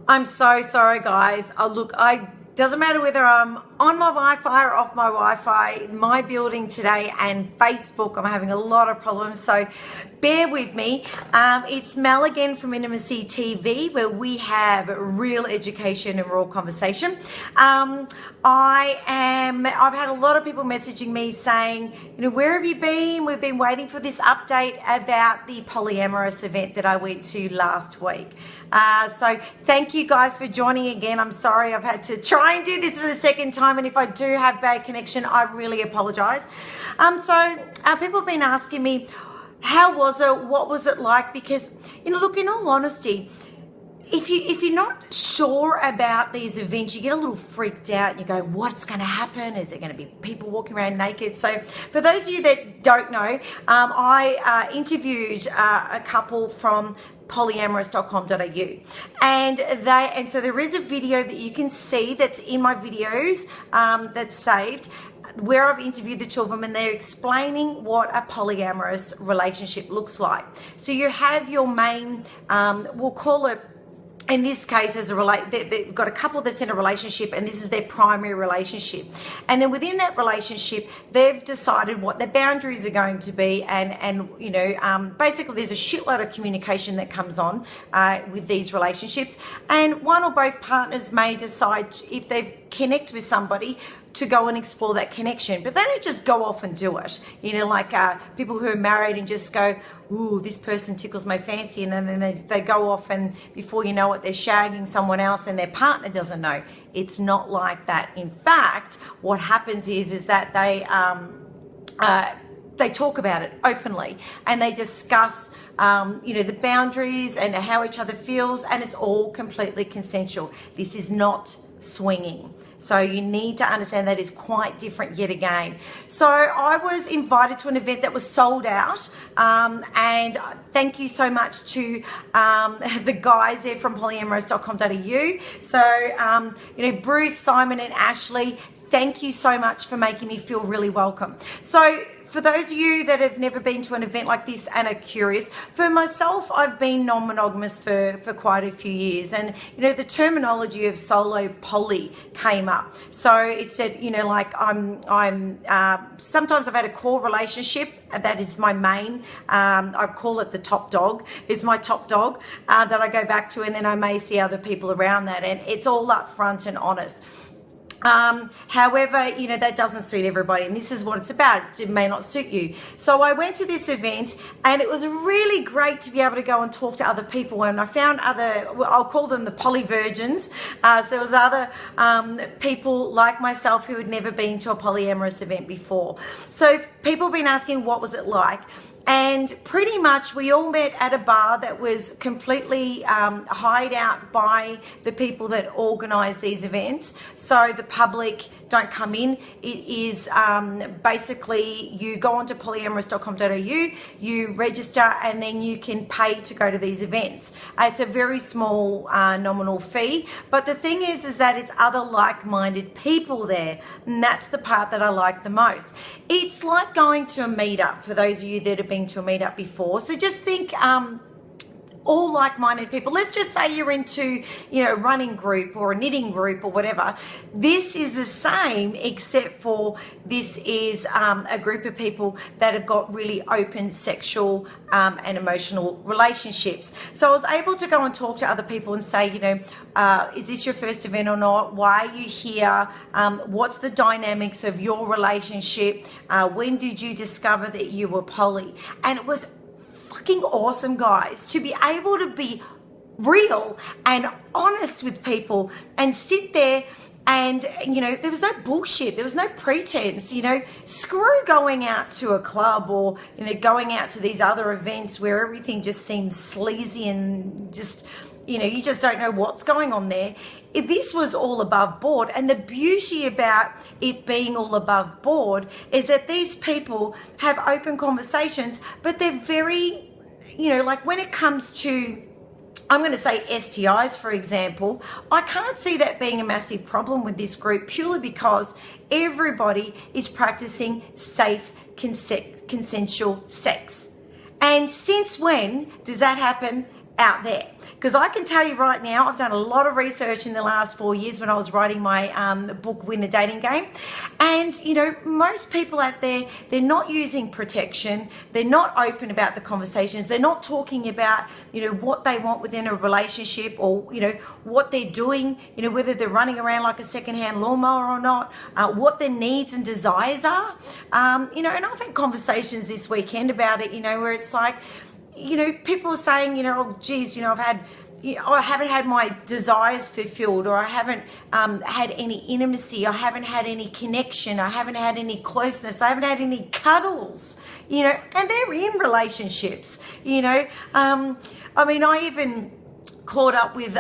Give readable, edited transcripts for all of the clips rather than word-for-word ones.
I'm so sorry, guys. Look, doesn't matter whether I'm on my Wi-Fi or off my Wi-Fi, my building today and Facebook, I'm having a lot of problems, so bear with me. It's Mel again from Intimacy TV, where we have real education and raw conversation. I've had a lot of people messaging me saying, where have you been? We've been waiting for this update about the polyamorous event that I went to last week. So thank you guys for joining again. I'm sorry I've had to try and do this for the second time, and if I do have bad connection, I really apologize. People have been asking me, how was it? What was it like? Because, look, in all honesty, if you're not sure about these events, you get a little freaked out and you go, what's going to happen? Is there going to be people walking around naked? So for those of you that don't know, I interviewed a couple from polyamorous.com.au, and so there is a video that you can see that's in my videos that's saved, where I've interviewed the two of them, and they're explaining what a polyamorous relationship looks like. So you have your main, we'll call it, in this case, they've got a couple that's in a relationship, and this is their primary relationship. And then within that relationship, they've decided what their boundaries are going to be, and basically there's a shitload of communication that comes on with these relationships. And one or both partners may decide, if they connect with somebody, to go and explore that connection, but they don't just go off and do it. Like people who are married and just go, ooh, this person tickles my fancy, and then they go off, and before you know it, they're shagging someone else and their partner doesn't know. It's not like that. In fact, what happens is that they talk about it openly, and they discuss the boundaries and how each other feels, and it's all completely consensual. This is not swinging. So you need to understand that is quite different yet again. So I was invited to an event that was sold out, and thank you so much to the guys there from polyamorous.com.au. So, Bruce, Simon and Ashley, thank you so much for making me feel really welcome. So for those of you that have never been to an event like this and are curious, for myself, I've been non-monogamous for quite a few years. And, the terminology of solo poly came up. So it said, sometimes I've had a core relationship. That is my main, I call it the top dog. It's my top dog that I go back to, and then I may see other people around that. And it's all upfront and honest. However, that doesn't suit everybody, and this is what it's about. It may not suit you. So I went to this event, and it was really great to be able to go and talk to other people, and I found I'll call them the polyvirgins. So there was other people like myself who had never been to a polyamorous event before. So people have been asking, what was it like? And pretty much we all met at a bar that was completely hired out by the people that organise these events. So the public don't come in. It is basically, you go onto polyamorous.com.au, you register, and then you can pay to go to these events. It's a very small nominal fee, but the thing is that it's other like-minded people there, and that's the part that I like the most. It's like going to a meetup, for those of you that have been to a meetup before. So just think, all like-minded people. Let's just say you're into, a running group or a knitting group or whatever. This is the same, except for this is a group of people that have got really open sexual and emotional relationships. So I was able to go and talk to other people and say, is this your first event or not? Why are you here? What's the dynamics of your relationship? When did you discover that you were poly? And it was fucking awesome, guys, to be able to be real and honest with people and sit there and, there was no bullshit. There was no pretense, screw going out to a club or, going out to these other events where everything just seems sleazy and just, you just don't know what's going on there. This was all above board. And the beauty about it being all above board is that these people have open conversations, but they're very, like when it comes to, I'm going to say STIs, for example, I can't see that being a massive problem with this group, purely because everybody is practicing safe, consensual sex. And since when does that happen out there? Because I can tell you right now, I've done a lot of research in the last 4 years when I was writing my book, Win the Dating Game. And, you know, most people out there, they're not using protection. They're not open about the conversations. They're not talking about, you know, what they want within a relationship, or, you know, what they're doing, you know, whether they're running around like a secondhand lawnmower or not, what their needs and desires are. You know, and I've had conversations this weekend about it, you know, where it's like, you know, people are saying, you know, oh, geez, you know, I haven't had my desires fulfilled, or I haven't had any intimacy, I haven't had any connection, I haven't had any closeness, I haven't had any cuddles, you know, and they're in relationships, you know. I mean, I even caught up with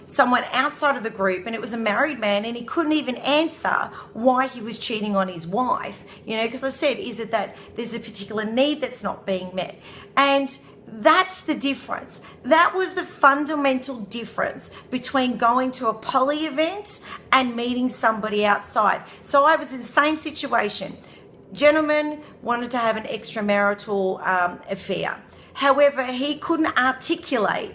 someone outside of the group, and it was a married man, and he couldn't even answer why he was cheating on his wife, you know, because I said, is it that there's a particular need that's not being met? And that's the difference. That was the fundamental difference between going to a poly event and meeting somebody outside. So I was in the same situation. Gentleman wanted to have an extramarital affair. However, he couldn't articulate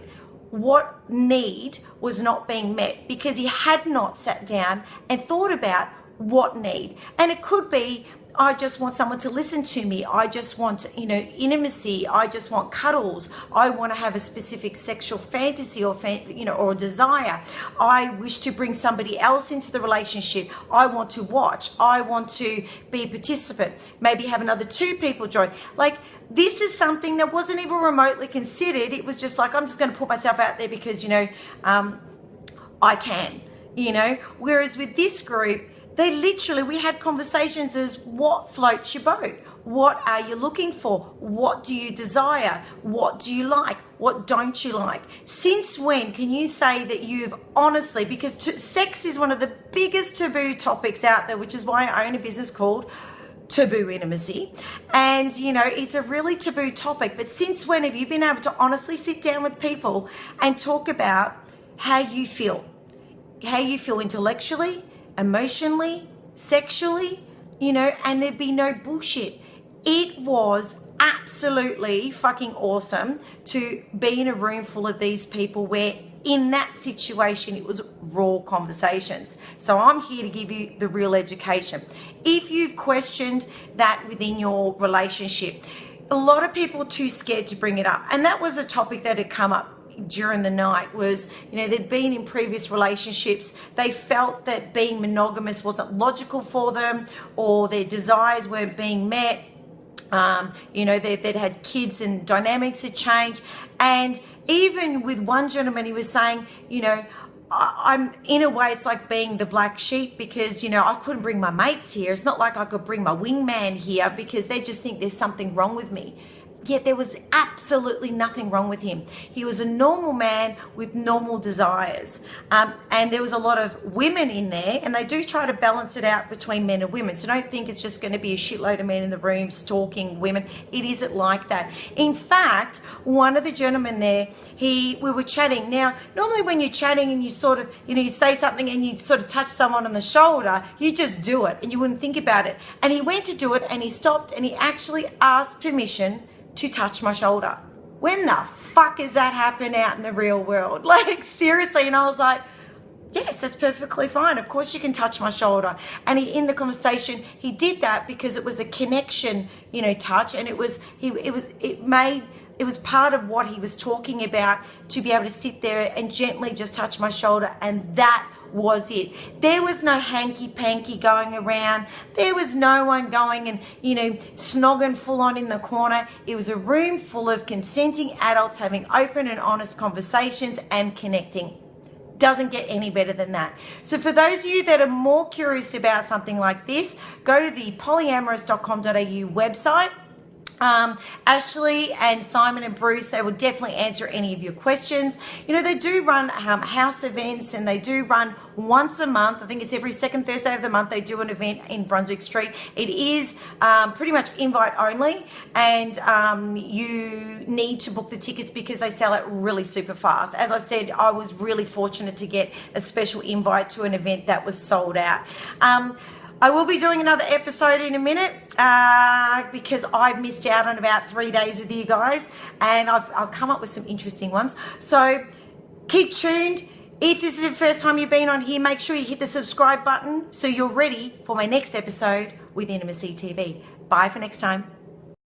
what need was not being met because he had not sat down and thought about what need. And it could be, I just want someone to listen to me. I just want, you know, intimacy. I just want cuddles. I want to have a specific sexual fantasy or, you know, or desire. I wish to bring somebody else into the relationship. I want to watch. I want to be a participant. Maybe have another 2 people join. Like, this is something that wasn't even remotely considered. It was just like, I'm just going to put myself out there because, you know, I can, you know. Whereas with this group, we had conversations as, what floats your boat? What are you looking for? What do you desire? What do you like? What don't you like? Since when can you say that you've honestly, because sex is one of the biggest taboo topics out there, which is why I own a business called Taboo Intimacy. And, you know, it's a really taboo topic. But since when have you been able to honestly sit down with people and talk about how you feel? How you feel intellectually, emotionally, sexually, you know, and there'd be no bullshit. It was absolutely fucking awesome to be in a room full of these people where in that situation it was raw conversations. So I'm here to give you the real education. If you've questioned that within your relationship, a lot of people are too scared to bring it up. And that was a topic that had come up during the night, was, you know, they'd been in previous relationships. They felt that being monogamous wasn't logical for them, or their desires weren't being met. You know, they'd had kids and dynamics had changed. And even with one gentleman, he was saying, you know, I'm in a way, it's like being the black sheep because, you know, I couldn't bring my mates here. It's not like I could bring my wingman here because they just think there's something wrong with me. Yet there was absolutely nothing wrong with him. He was a normal man with normal desires. And there was a lot of women in there, and they do try to balance it out between men and women. So don't think it's just going to be a shitload of men in the room stalking women. It isn't like that. In fact, one of the gentlemen there, we were chatting. Now, normally when you're chatting and you sort of, you know, you say something and you sort of touch someone on the shoulder, you just do it and you wouldn't think about it. And he went to do it and he stopped and he actually asked permission to touch my shoulder. When the fuck is that happen out in the real world? Like, seriously. And I was like, yes, that's perfectly fine. Of course you can touch my shoulder. And in the conversation, he did that because it was a connection, you know, touch. And it was part of what he was talking about, to be able to sit there and gently just touch my shoulder. And that was it. There was no hanky-panky going around. There was no one going and, you know, snogging full on in the corner. It was a room full of consenting adults having open and honest conversations and connecting. Doesn't get any better than that. So for those of you that are more curious about something like this, go to the polyamorous.com.au website. Ashley and Simon and Bruce, they will definitely answer any of your questions. You know, they do run house events, and they do run once a month. I think it's every second Thursday of the month. They do an event in Brunswick Street. It is pretty much invite only, and you need to book the tickets because they sell it really super fast. As I said, I was really fortunate to get a special invite to an event that was sold out. I will be doing another episode in a minute because I've missed out on about 3 days with you guys, and I've come up with some interesting ones. So Keep tuned. If this is the first time you've been on here, make sure you hit the subscribe button so you're ready for my next episode with Intimacy TV. Bye for next time.